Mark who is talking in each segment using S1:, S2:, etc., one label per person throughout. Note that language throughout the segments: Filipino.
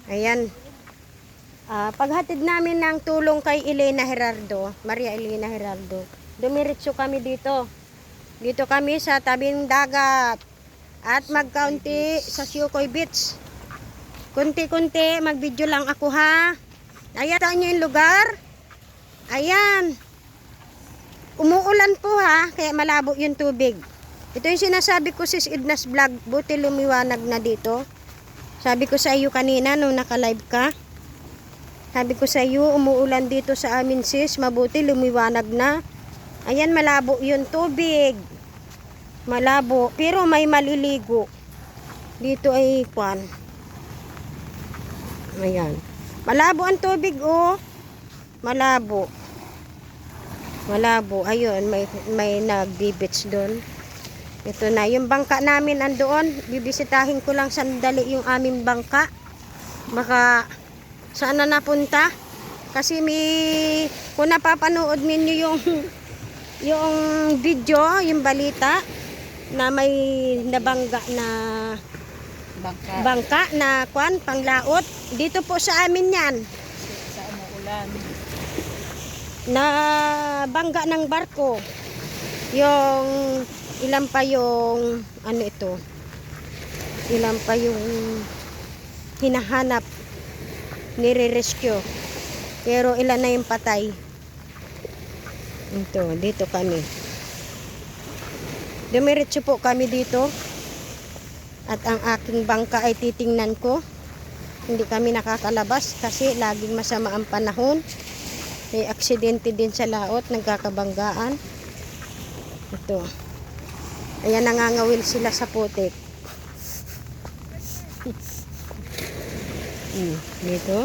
S1: Ayan. Paghatid namin ng tulong kay Maria Elena Gerardo, dumiretso kami dito. Dito kami sa tabing dagat. At magkaunti sa Siukoy Beach. Kunti-kunti, mag-video lang ako ha. Ayan, saan nyo yung lugar? Ayan. Umuulan po ha, kaya malabo yung tubig. Ito yung sinasabi ko sis Edna's vlog, buti lumiwanag na dito. Sabi ko sa iyo kanina nung naka-live ka. Sabi ko sa iyo, umuulan dito sa amin sis, mabuti lumiwanag na. Ayan, malabo yung tubig. Malabo, pero may maliligo. Dito ay kwan. Ayan. Malabo ang tubig oh. Malabo. Malabo. Ayun, may nagbi-beach doon. Ito na, yung bangka namin andoon. Bibisitahin ko lang sandali yung aming bangka. Baka saan na napunta? Kasi kung napapanood ninyo yung video, yung balita na may nabangga na bangka na kwan, panglaot. Dito po sa amin yan.
S2: Sa umuulan.
S1: Na bangga ng barko. Yung ilan pa yung ano ito? Ilan pa yung hinahanap, nire-rescue. Pero ilan na yung patay. Ito, dito kami. Dumiretso po kami dito. At ang aking bangka ay titingnan ko. Hindi kami nakakalabas kasi laging masama ang panahon. May aksidente din sa laot, nagkakabanggaan. Ito. Ayan, nangangawil sila sa putik. Dito.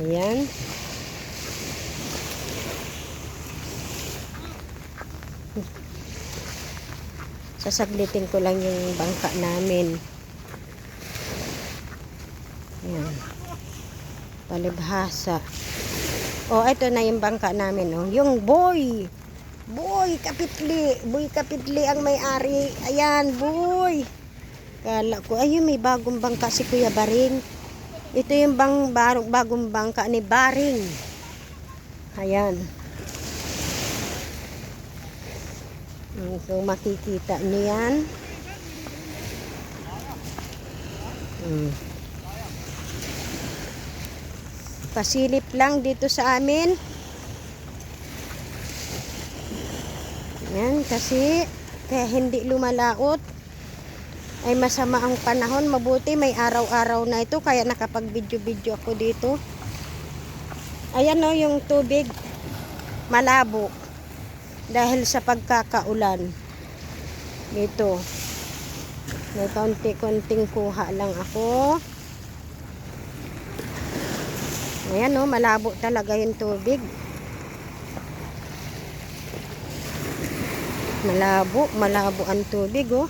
S1: Ayan. Sasaglitin ko lang yung bangka namin. Ayan. Palibhasa. Oh, ito na yung bangka namin. Oh. Yung boy. Boy Kapitli. Boy Kapitli ang may-ari. Ayan, boy. Kala ko, ayun, may bagong bangka si Kuya Baring. Ito yung bagong bangka ni Baring. Ayan. Kung makikita nyo yan. Pasilip lang dito sa amin. Yan, kasi kaya hindi lumalaot. Ay masama ang panahon. Mabuti may araw-araw na ito. Kaya nakapag-video-video ako dito. Ayan o, yung tubig. Malabo. Dahil sa pagkakaulan. Dito. May kaunti-kunting kuha lang ako. Ayan o, malabo talaga yung tubig. Malabo ang tubig oh.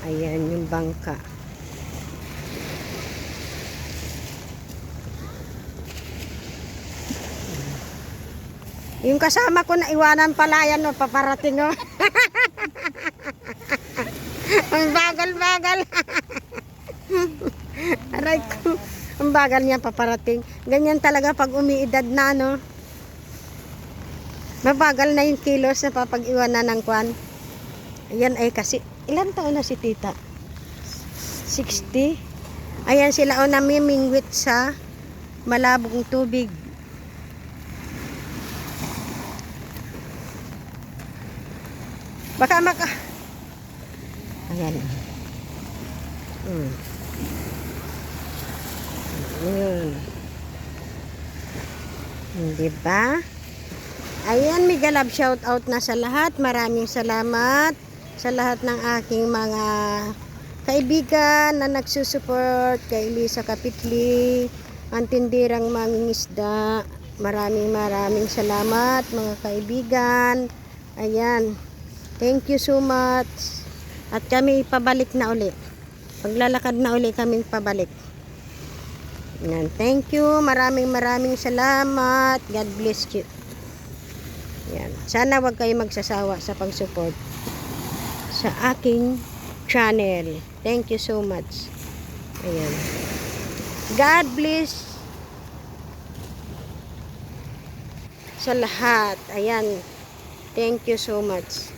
S1: Ayan yung bangka. Yung kasama ko na iwanan pala yan oh, paparating oh. Ang bagal-bagal. Aray ko. Ang bagal niya paparating. Ganyan talaga pag umiidad na no. Mabagal na yung kilos na papag-iwanan ng kwan. Ayan ay kasi, ilan taon na si tita? 60? Ayan sila o namimingwit sa malabong tubig. Baka ayan. Diba? Ayan, mega love shout out na sa lahat. Maraming salamat sa lahat ng aking mga kaibigan na nagsusupport kay Lisa Kapitli, ang tindirang mangingisda. Maraming salamat mga kaibigan. Ayan. Thank you so much. At kami pabalik na uli. Paglalakad na uli kami pabalik. Ayan. Thank you. Maraming salamat. God bless you. Ayan. Sana wag kayo magsasawa sa pag-support. sa aking channel. Thank you so much. Ayan. God bless sa lahat. Ayan. Thank you so much.